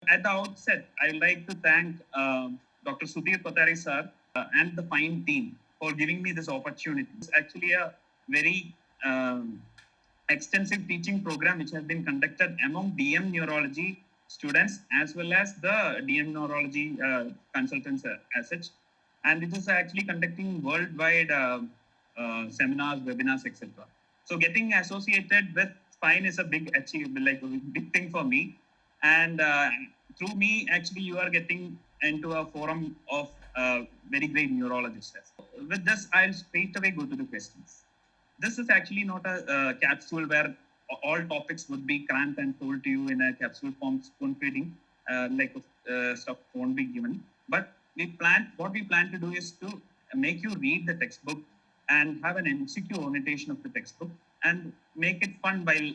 At the outset, I would like to thank Dr. Sudhir Patari sir and the fine team for giving me this opportunity. It's actually a very extensive teaching program which has been conducted among DM neurology students as well as the DM neurology consultants as such. And it is actually conducting worldwide seminars, webinars, etc. So getting associated with spine is a big achievement, like a big thing for me. And through me, actually, you are getting into a forum of very great neurologists. With this, I'll straight away go to the questions. This is actually not a capsule where all topics would be cramped and told to you in a capsule form, spoon feeding, stuff won't be given. But what we plan to do is to make you read the textbook and have an MCQ orientation of the textbook and make it fun while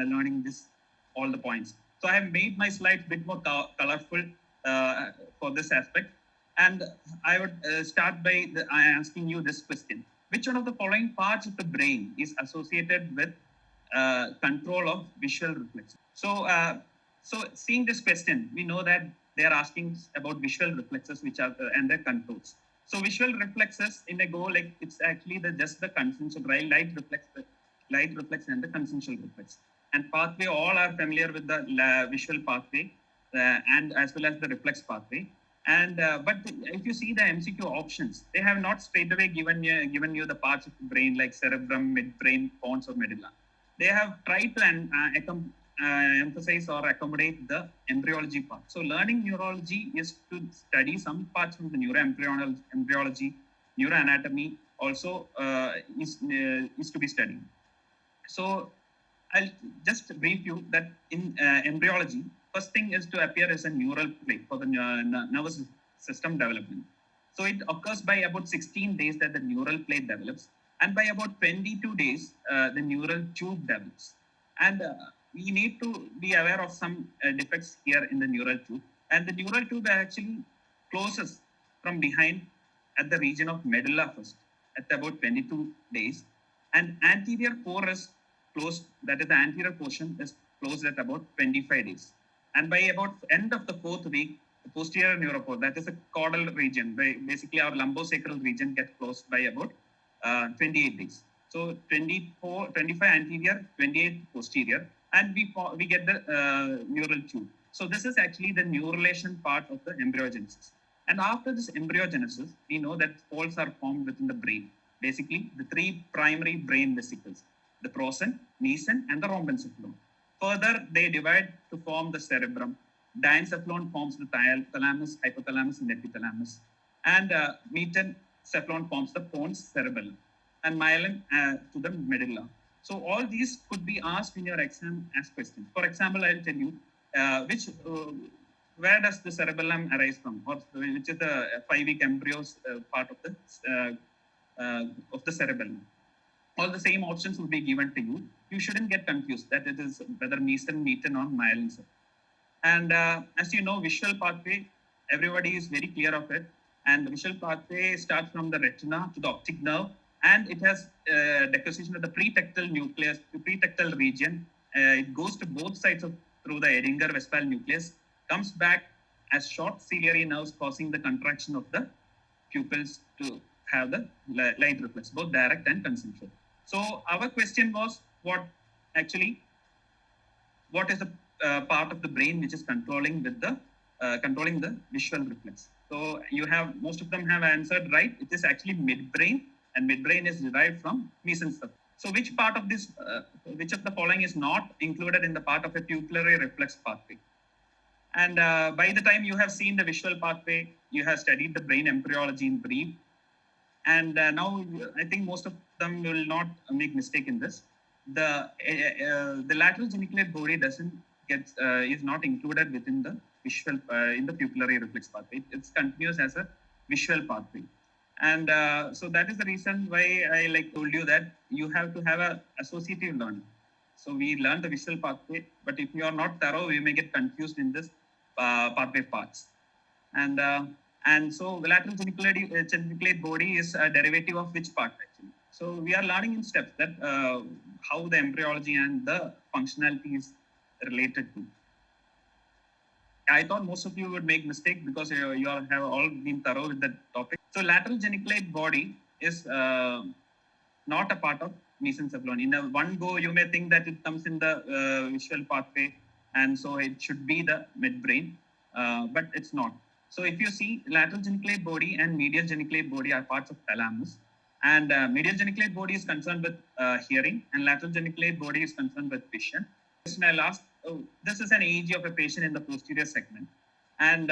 learning all the points. So I have made my slides a bit more colorful for this aspect. And I would start by asking you this question. Which one of the following parts of the brain is associated with control of visual reflexes? So seeing this question, we know that they are asking about visual reflexes, which are and their controls. So visual reflexes in a go, like it's actually just the consensual light reflex and the consensual reflex. And pathway, all are familiar with the visual pathway and as well as the reflex pathway. And but if you see the MCQ options, they have not straight away given you the parts of the brain like cerebrum, midbrain, pons, or medulla. They have tried to emphasize or accommodate the embryology part. So learning neurology is to study some parts from the neuroembryology, neuroanatomy also is to be studied. So I'll just brief you that in embryology, first thing is to appear as a neural plate for the nervous system development. So it occurs by about 16 days that the neural plate develops, and by about 22 days, the neural tube develops. And we need to be aware of some defects here in the neural tube. And the neural tube actually closes from behind at the region of medulla first at about 22 days. And anterior core is closed, that is the anterior portion is closed at about 25 days. And by about end of the 4th week, the posterior neuropore, that is a caudal region, basically our lumbosacral region gets closed by about 28 days. So 25 anterior, 28 posterior, and we get the neural tube. So this is actually the neurulation part of the embryogenesis. And after this embryogenesis, we know that folds are formed within the brain. Basically, the 3 primary brain vesicles, the proson, meson, and the rhombencephalon. Further, they divide to form the cerebrum. Diencephalon forms the thalamus, hypothalamus, and epithalamus. And metencephalon forms the pons cerebellum. And myelin to the medulla. So all these could be asked in your exam as questions. For example, I'll tell you where does the cerebellum arise from, or which is the 5-week embryos part of the cerebellum. All the same options will be given to you. You shouldn't get confused that it is whether meson, meten, or myelin. And as you know, visual pathway, everybody is very clear of it. And the visual pathway starts from the retina to the optic nerve, and it has deposition of the pretectal nucleus, the pretectal region. It goes to both sides through the Edinger-Westphal nucleus, comes back as short ciliary nerves causing the contraction of the pupils to have the light reflex, both direct and consensual. So our question was what is the part of the brain which is controlling the visual reflex. So most of them have answered right. It is actually midbrain, and midbrain is derived from mesencephalon. So which part of this, which of the following is not included in the part of a pupillary reflex pathway? And by the time you have seen the visual pathway, you have studied the brain embryology in brief. And now I think most of them will not make mistake in this. The lateral geniculate body is not included within the visual in the pupillary reflex pathway. It's continuous as a visual pathway. And so that is the reason why I told you that you have to have a associative learning. So we learn the visual pathway, but if you are not thorough, we may get confused in this pathway parts. And so the lateral geniculate body is a derivative of which part actually? So we are learning in steps that how the embryology and the functionality is related to. I thought most of you would make mistake because you all have all been thorough with the topic. So lateral geniculate body is not a part of mesencephalon. In a one go, you may think that it comes in the visual pathway, and so it should be the midbrain, but it's not. So if you see, lateral geniculate body and medial geniculate body are parts of thalamus, and medial geniculate body is concerned with hearing, and lateral geniculate body is concerned with vision. Question I'll ask, this is an EEG of a patient in the posterior segment, and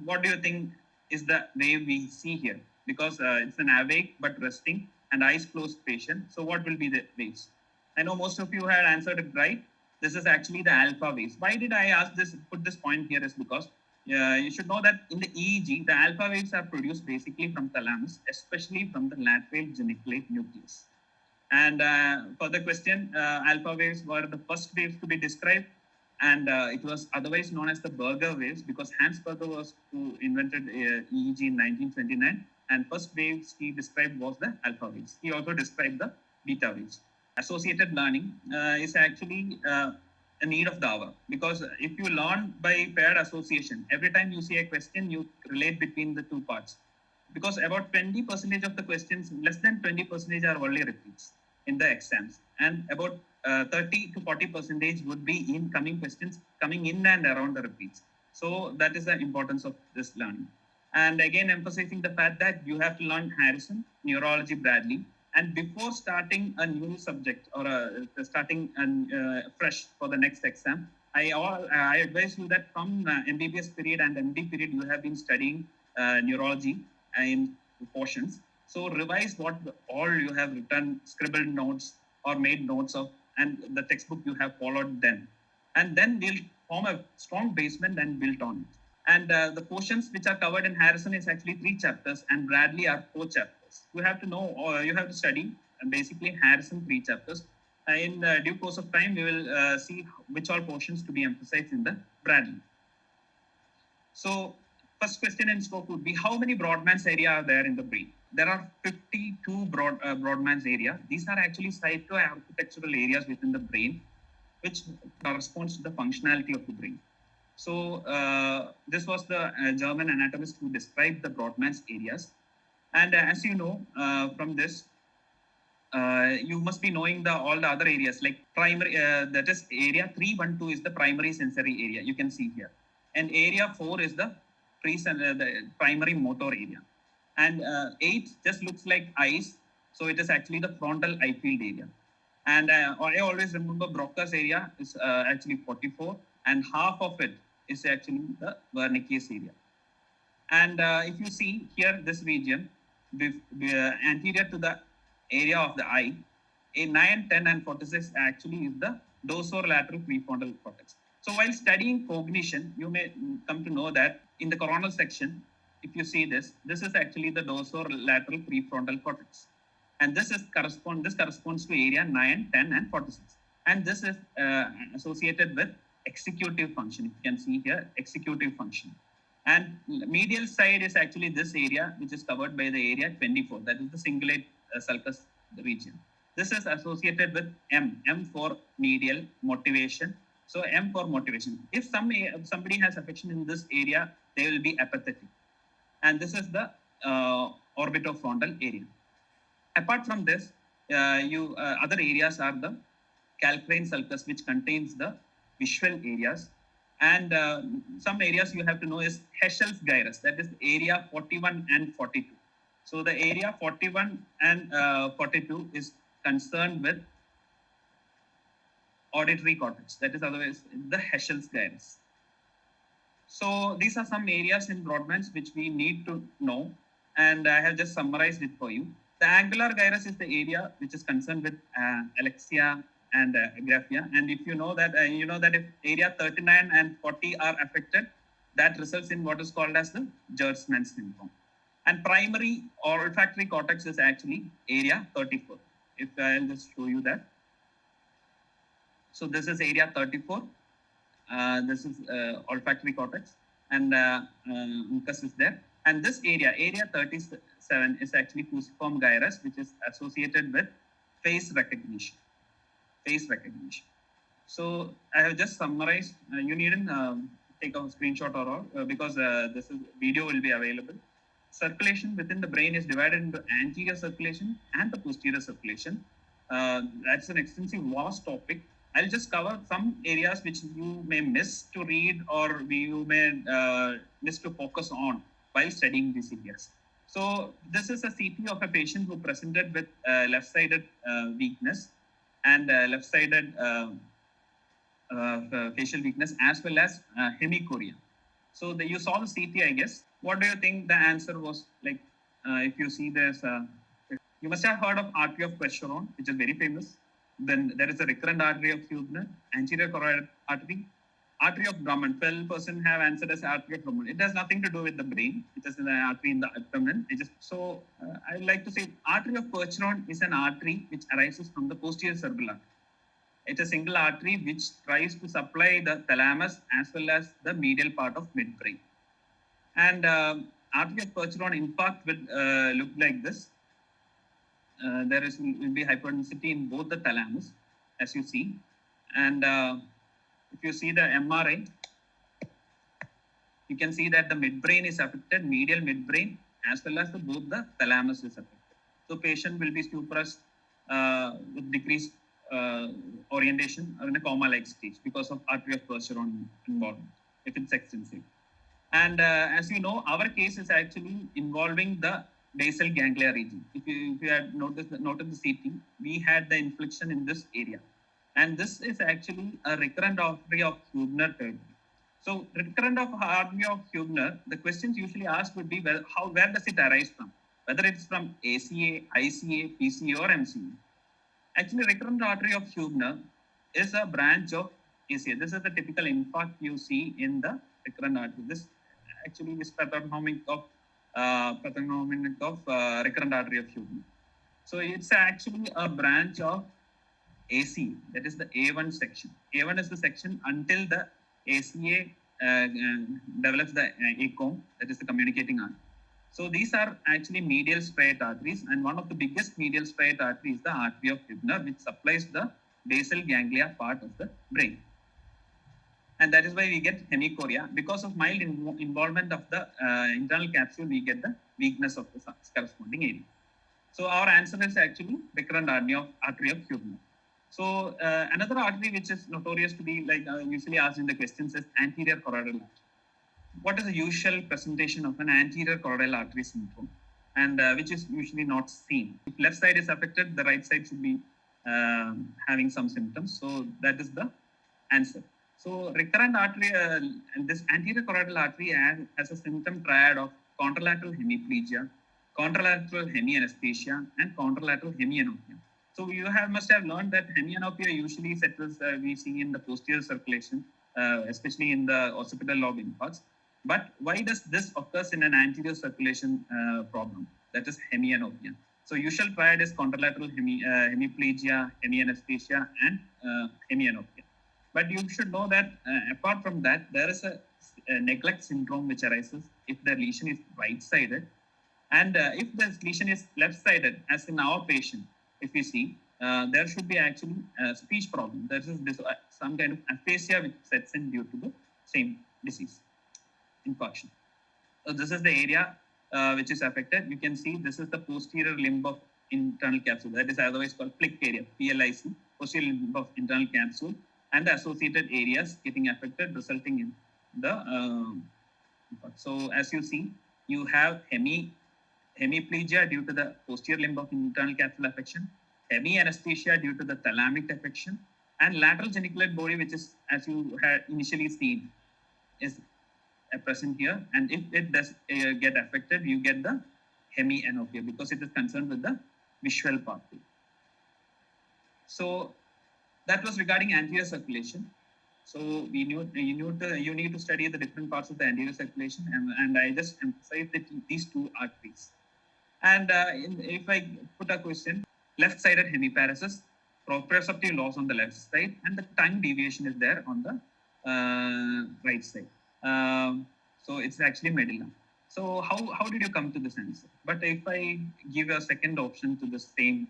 what do you think is the wave we see here? Because it's an awake but resting and eyes closed patient. So what will be the waves? I know most of you had answered it right. This is actually the alpha waves. Why did I ask this, put this point here is because you should know that in the EEG, the alpha waves are produced basically from thalamus, especially from the lateral geniculate nucleus. And for the question, alpha waves were the first waves to be described, and it was otherwise known as the Berger waves because Hans Berger was who invented EEG in 1929, and first waves he described was the alpha waves. He also described the beta waves. Associated learning is actually a need of the hour because if you learn by paired association, every time you see a question, you relate between the two parts. Because about 20% of the questions, less than 20% are only repeats in the exams, and about 30 to 40% would be incoming questions coming in and around the repeats. So that is the importance of this learning. And again, emphasizing the fact that you have to learn Harrison, neurology, Bradley, and before starting a new subject or starting fresh for the next exam, I advise you that from MBBS period and MD period, you have been studying neurology in portions. So revise what all you have written, scribbled notes or made notes of, and the textbook you have followed then. And then we'll form a strong basement and build on it. And the portions which are covered in Harrison is actually 3 chapters, and Bradley are 4 chapters. You have to know, or you have to study basically Harrison 3 chapters. In due course of time, we will see which all portions to be emphasized in the Bradley. So first question in scope would be, how many Brodmann's area are there in the brain? There are 52 Brodmann's area. These are actually cytoarchitectural areas within the brain, which corresponds to the functionality of the brain. So this was the German anatomist who described the Brodmann's areas. And as you know from this, you must be knowing all the other areas like primary, that is area 312 is the primary sensory area. You can see here. And area 4 is the primary motor area. And 8 just looks like eyes. So it is actually the frontal eye field area. And I always remember Broca's area is actually 44, and half of it is actually the Wernicke's area. And if you see here, this region, anterior to the area of the eye, a 9, 10, and 46 actually is the dorsolateral prefrontal cortex. So while studying cognition, you may come to know that in the coronal section, if you see this is actually the dorsolateral prefrontal cortex. And this corresponds to area 9, 10, and 46. And this is associated with executive function. You can see here, executive function. And medial side is actually this area, which is covered by the area 24. That is the cingulate sulcus region. This is associated with M for medial motivation. So M for motivation. If somebody has affection in this area, they will be apathetic. And this is the orbitofrontal area. Apart from this, other areas are the calcarine sulcus, which contains the visual areas. And some areas you have to know is Heschel's gyrus, that is area 41 and 42. So the area 41 and 42 is concerned with auditory cortex, that is otherwise the Heschel's gyrus. So these are some areas in Brodmann's which we need to know, and I have just summarized it for you. The angular gyrus is the area which is concerned with alexia and agraphia. And if you know that, if area 39 and 40 are affected, that results in what is called as the Gerstmann syndrome. And primary olfactory cortex is actually area 34. If I'll just show you that. So this is area 34. This is olfactory cortex, and mucus is there. And this area 37, is actually fusiform gyrus, which is associated with face recognition. So I have just summarized. You needn't take a screenshot or all, because this is video will be available. Circulation within the brain is divided into anterior circulation and the posterior circulation. That's an extensive, vast topic. I'll just cover some areas which you may miss to read or you may miss to focus on while studying these areas. So this is a CT of a patient who presented with left-sided weakness and left-sided facial weakness as well as hemichoria. So you saw the CT, I guess. What do you think the answer was? Like, if you see this, you must have heard of artery of Percheron, which is very famous. Then there is a recurrent artery of Huebner, anterior carotid artery of Drummond. 12% have answered as artery of Drummond. It has nothing to do with the brain. It is an artery in the abdomen. I would like to say artery of Percheron is an artery which arises from the posterior cerebral artery. It's a single artery which tries to supply the thalamus as well as the medial part of midbrain. And artery of Percheron infarct will look like this. There will be hyperintensity in both the thalamus, as you see. And if you see the MRI, you can see that the midbrain is affected, medial midbrain, as well as both the thalamus is affected. So patient will be suppressed with decreased orientation or in a coma-like stage because of artery of Percheron involvement, if it's extensive. And as you know, our case is actually involving the basal ganglia region. If you had noted the CT, we had the infliction in this area. And this is actually a recurrent artery of Huebner territory. So recurrent of artery of Huebner, the questions usually asked would be, where does it arise from? Whether it's from ACA, ICA, PCA or MCA. Actually, recurrent artery of Huebner is a branch of ACA. This is the typical infarct you see in the recurrent artery. This actually is pathognomic of recurrent artery of Huebner. So it's actually a branch of AC, that is the A1 section. A1 is the section until the ACA develops the ACOM, that is the communicating artery. So these are actually medial striate arteries, and one of the biggest medial striate arteries is the artery of Huebner, which supplies the basal ganglia part of the brain. And that is why we get hemichoria. Because of mild involvement of the internal capsule, we get the weakness of the corresponding area. So our answer is actually recurrent artery of Huebner. So another artery which is notorious to be usually asked in the questions is anterior carotid artery. What is the usual presentation of an anterior carotid artery syndrome, and which is usually not seen? If left side is affected, the right side should be having some symptoms. So that is the answer. So recurrent artery, and this anterior carotid artery has a symptom triad of contralateral hemiplegia, contralateral hemianesthesia, and contralateral hemianopia. So you must have learned that hemianopia usually settles, we see in the posterior circulation, especially in the occipital lobe infarcts. But why does this occurs in an anterior circulation problem? That is hemianopia. So usual triad is contralateral hemiplegia, hemianesthesia, and hemianopia. But you should know that apart from that, there is a neglect syndrome which arises if the lesion is right-sided. And if the lesion is left-sided, as in our patient, if we see, there should be actually a speech problem. There is some kind of aphasia which sets in due to the same disease, infarction. So this is the area which is affected. You can see this is the posterior limb of internal capsule. That is otherwise called PLIC area, PLIC, posterior limb of internal capsule, and the associated areas getting affected, resulting in the so as you see, you have hemiplegia due to the posterior limb of internal capsule affection, hemianesthesia due to the thalamic affection, and lateral geniculate body, which is, as you had initially seen, is present here. And if it does get affected, you get the hemianopia because it is concerned with the visual pathway. So that was regarding anterior circulation. So you need to study the different parts of the anterior circulation, and I just emphasized these two arteries. And if I put a question, left-sided hemiparesis, proprioceptive loss on the left side, and the time deviation is there on the right side. So it's actually medulla. So how did you come to this answer? But if I give a second option to the same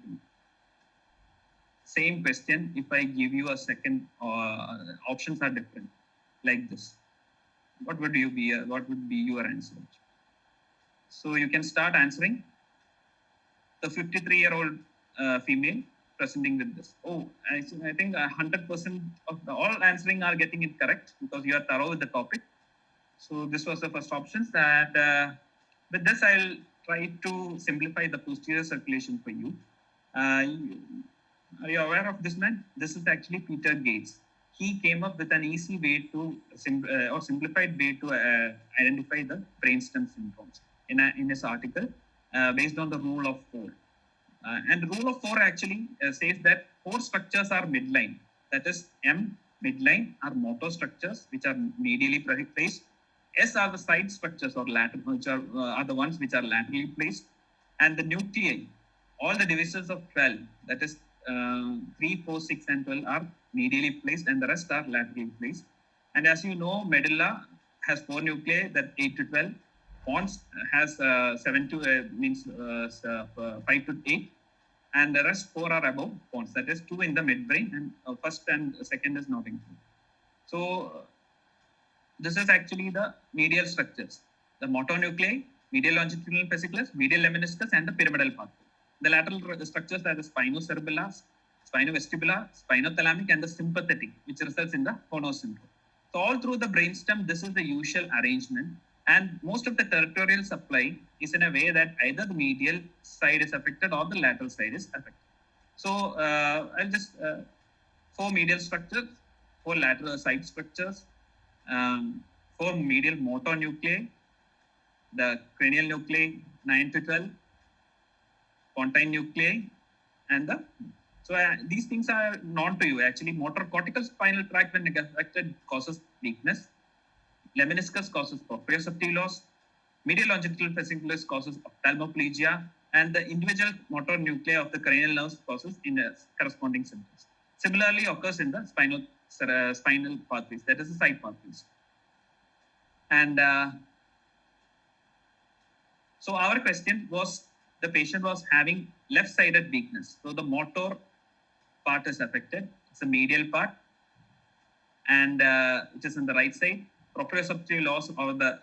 question, if I give you a second, options are different, like this. What would be your answer? So you can start answering. The 53-year-old female presenting with this. Oh, I think 100% of all answering are getting it correct because you are thorough with the topic. So this was the first option. That with this, I'll try to simplify the posterior circulation for you. Are you aware of this man? This is actually Peter Gates. He came up with an easy way to or simplified way to identify the brainstem syndromes in his article based on the rule of four. And rule of four actually says that four structures are midline. That is, M midline are motor structures which are medially placed. S are the side structures or lateral, which are the ones which are laterally placed. And the nuclei, all the divisions of 12, that is 3, 4, 6, and 12 are medially placed, and the rest are laterally placed. And as you know, medulla has 4 nuclei, that 8 to 12. Pons has 7 to 5 to 8, and the rest 4 are above pons. That is 2 in the midbrain, and first and second is not included. So this is actually the medial structures: the motor nuclei, medial longitudinal fasciculus, medial lemniscus, and the pyramidal pathway. The lateral structures are the spinocerebellar, spinovestibular, spinothalamic, and the sympathetic, which results in the Hono syndrome. So all through the brainstem, this is the usual arrangement. And most of the territorial supply is in a way that either the medial side is affected or the lateral side is affected. So I'll just 4 medial structures, 4 lateral side structures, 4 medial motor nuclei, the cranial nuclei 9 to 12, pontine nuclei, and the so these things are known to you. Actually, motor cortical spinal tract when affected causes weakness. Lemniscus causes proprioceptive loss. Medial longitudinal fasciculus causes ophthalmoplegia, and the individual motor nuclei of the cranial nerves causes corresponding symptoms. Similarly, occurs in the spinal pathways, that is the side pathways. And so our question was, the patient was having left-sided weakness. So the motor part is affected. It's the medial part, and which is in the right side. Proprioceptive loss over the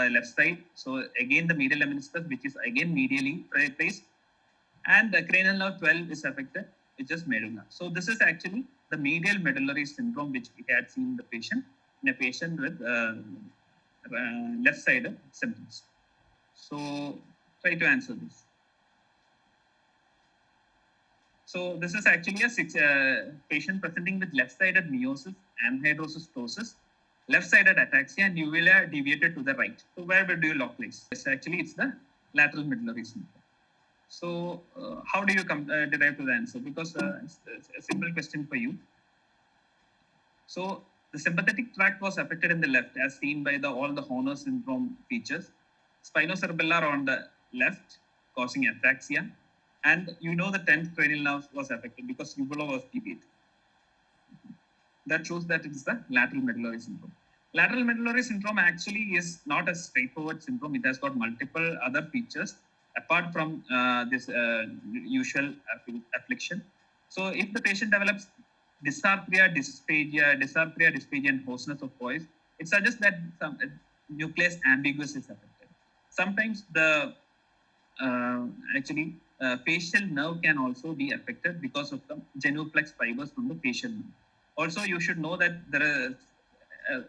left side. So again, the medial lemniscus, which is again medially placed, and the cranial nerve 12 is affected, which is medulla. So this is actually the medial medullary syndrome, which we had seen in the patient, in a patient with left-sided symptoms. So try to answer this. So this is actually a patient presenting with left-sided meiosis, anhidrosis ptosis, left-sided ataxia, and uvula deviated to the right. So where do you localize? Yes, actually, it's the lateral medullary syndrome. So how do you derive to the answer? Because it's a simple question for you. So the sympathetic tract was affected in the left, as seen by all the Horner syndrome features. Spinocerebellar on the left, causing ataxia. And you know the 10th cranial nerve was affected because uvula was deviated. That shows that it is the lateral medullary syndrome. Lateral medullary syndrome actually is not a straightforward syndrome. It has got multiple other features apart from this usual affliction. So if the patient develops dysarthria, dysphagia, and hoarseness of voice, it suggests that some nucleus ambiguous is affected. Sometimes the facial nerve can also be affected because of the genuflex fibers from the facial nerve. Also, you should know that there are a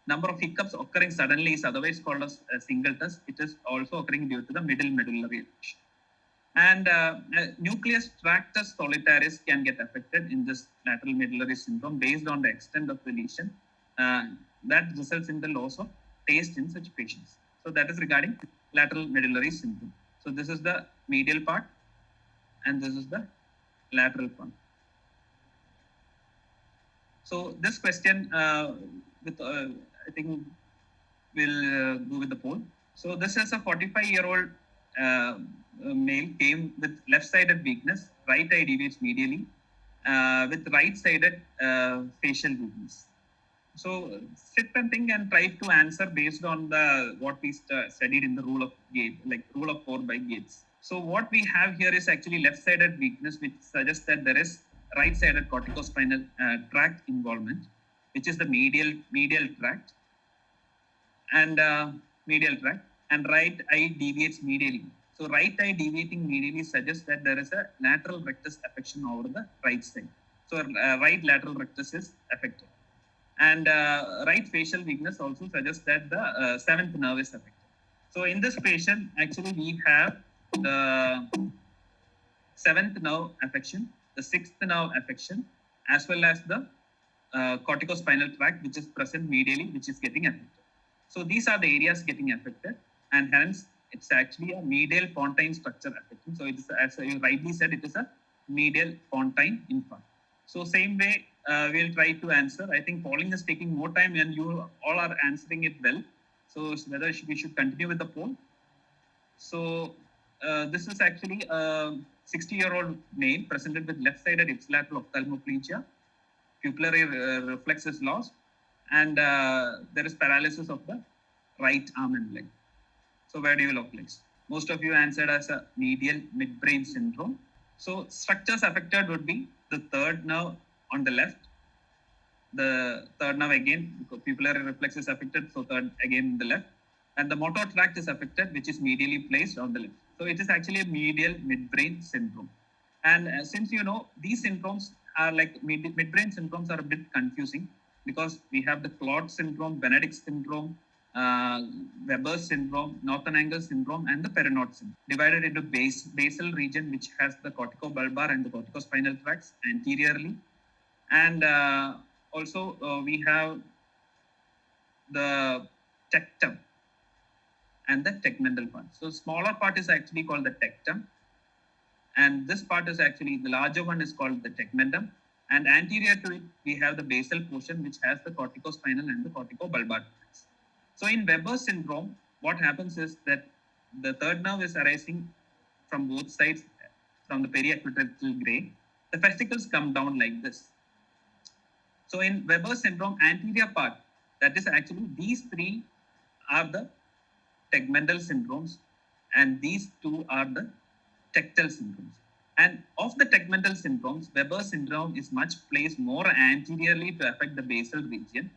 number of hiccups occurring suddenly is otherwise called as singultus. It is also occurring due to the middle medullary affection. And nucleus tractus solitaris can get affected in this lateral medullary syndrome based on the extent of the lesion. That results in the loss of taste in such patients. So that is regarding lateral medullary syndrome. So this is the medial part, and this is the lateral part. So this question, I think we'll go with the poll. So this is a 45-year-old male came with left-sided weakness, right eye deviates medially, with right-sided facial weakness. So sit and think and try to answer based on what we studied in the rule of Gates, like rule of 4 by Gates. So what we have here is actually left-sided weakness, which suggests that there is right-sided corticospinal tract involvement, which is the medial tract. and medial tract, and right eye deviates medially. So right eye deviating medially suggests that there is a lateral rectus affection over the right side. So right lateral rectus is affected. And right facial weakness also suggests that the seventh nerve is affected. So in this patient, actually we have the seventh nerve affection, the sixth nerve affection, as well as the corticospinal tract, which is present medially, which is getting affected. So these are the areas getting affected, and hence it's actually a medial pontine structure affecting. So it is, as you rightly said, it is a medial pontine infarct. So same way, we'll try to answer. I think polling is taking more time, and you all are answering it well. So whether we should continue with the poll. So this is actually a 60-year-old male presented with left-sided ipsilateral ophthalmoplegia. Pupillary reflex is lost, and there is paralysis of the right arm and leg. So where do you localize? Most of you answered as a medial midbrain syndrome. So structures affected would be the third nerve on the left. The third nerve again, pupillary reflex is affected, so third again in the left. And the motor tract is affected, which is medially placed on the left. So it is actually a medial midbrain syndrome. And since you know, these syndromes are like midbrain syndromes are a bit confusing because we have the Claude syndrome, Benedict syndrome, Weber syndrome, Northern Angle syndrome, and the Perinaut syndrome, divided into basal region, which has the corticobulbar and the corticospinal tracts anteriorly. And also we have the tectum and the tegmental part. So smaller part is actually called the tectum, and this part is actually the larger one is called the tegmentum. And anterior to it, we have the basal portion, which has the corticospinal and the corticobulbar tracts. So in Weber syndrome, what happens is that the third nerve is arising from both sides from the periaqueductal gray. The fascicles come down like this. So in Weber syndrome, anterior part, that is actually these three are the tegmental syndromes, and these two are the tectal syndromes. And of the tegmental syndromes, Weber syndrome is much placed more anteriorly to affect the basal region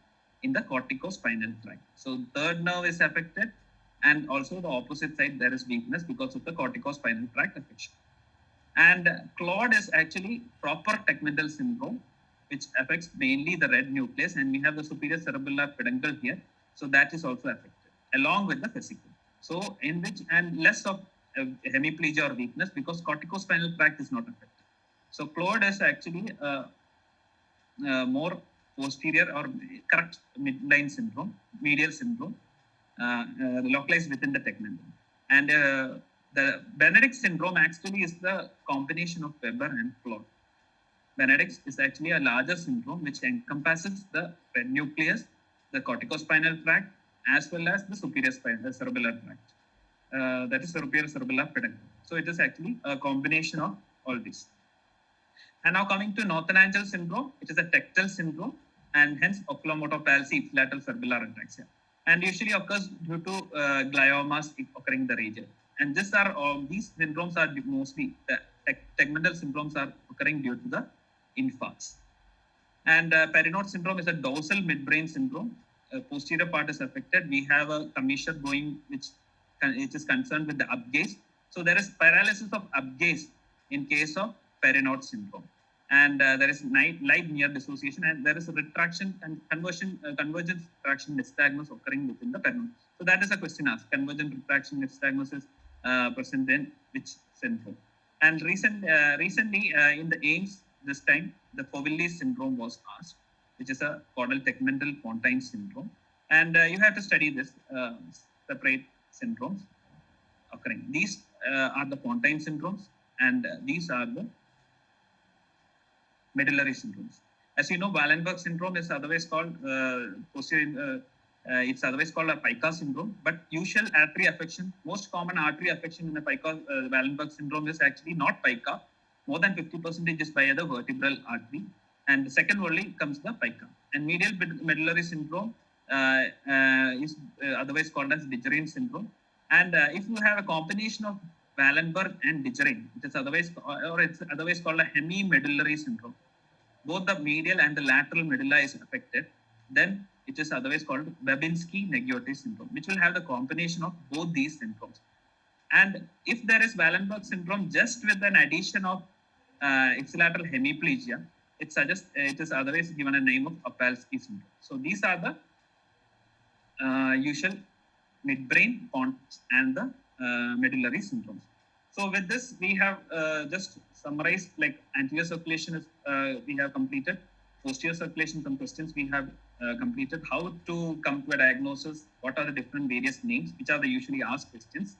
in the corticospinal tract. So third nerve is affected, and also the opposite side there is weakness because of the corticospinal tract affection. And Claude is actually proper tegmental syndrome, which affects mainly the red nucleus, and we have the superior cerebellar peduncle here. So that is also affected along with the fascicle. So in which, and less of hemiplegia or weakness because corticospinal tract is not affected. So Claude is actually more posterior or correct midline syndrome, medial syndrome, localized within the tegmentum. And the Benedict syndrome actually is the combination of Weber and Claude. Benedict is actually a larger syndrome which encompasses the red nucleus, the corticospinal tract, as well as the superior spinal, the cerebellar tract. That is superior cerebellar peduncle. So it is actually a combination of all these. And now coming to Northern Angel syndrome, it is a tectal syndrome, and hence oculomotor palsy, ipsilateral cerebellar ataxia, and usually occurs due to gliomas occurring in the region. And these syndromes are mostly the tegmental syndromes are occurring due to the infarcts. And Perinaut syndrome is a dorsal midbrain syndrome. Posterior part is affected. We have a commissure going, which is concerned with the upgaze. So there is paralysis of upgaze in case of Perinaut syndrome. And there is light near dissociation, and there is a retraction and convergent retraction nystagmus occurring within the Perinaut. So that is a question asked. Convergent retraction nystagmus is present in which syndrome? And recently in the AIMS, this time the Foville syndrome was asked, which is a caudal tegmental pontine syndrome. And you have to study this separate syndromes occurring. These are the pontine syndromes, and these are the medullary syndromes. As you know, Wallenberg syndrome is otherwise called it's otherwise called a pica syndrome, but usual artery affection, most common artery affection in the pica Wallenberg syndrome is actually not pica. More than 50% is by the vertebral artery, and the second only comes the pica. And medial medullary syndrome is otherwise called as Digerine syndrome. And if you have a combination of Wallenberg and Digerine, it is otherwise called a hemimedullary syndrome. Both the medial and the lateral medulla is affected. Then It is otherwise called Babinski-Nagioti syndrome, which will have the combination of both these syndromes. And if there is Wallenberg syndrome just with an addition of ipsilateral hemiplegia, it is otherwise given a name of Opalski syndrome. So these are the usual midbrain ponts and the medullary syndromes. So with this, we have just summarized like anterior circulation is we have completed. Posterior circulation, some questions we have completed. How to come to a diagnosis? What are the different various names? Which are the usually asked questions?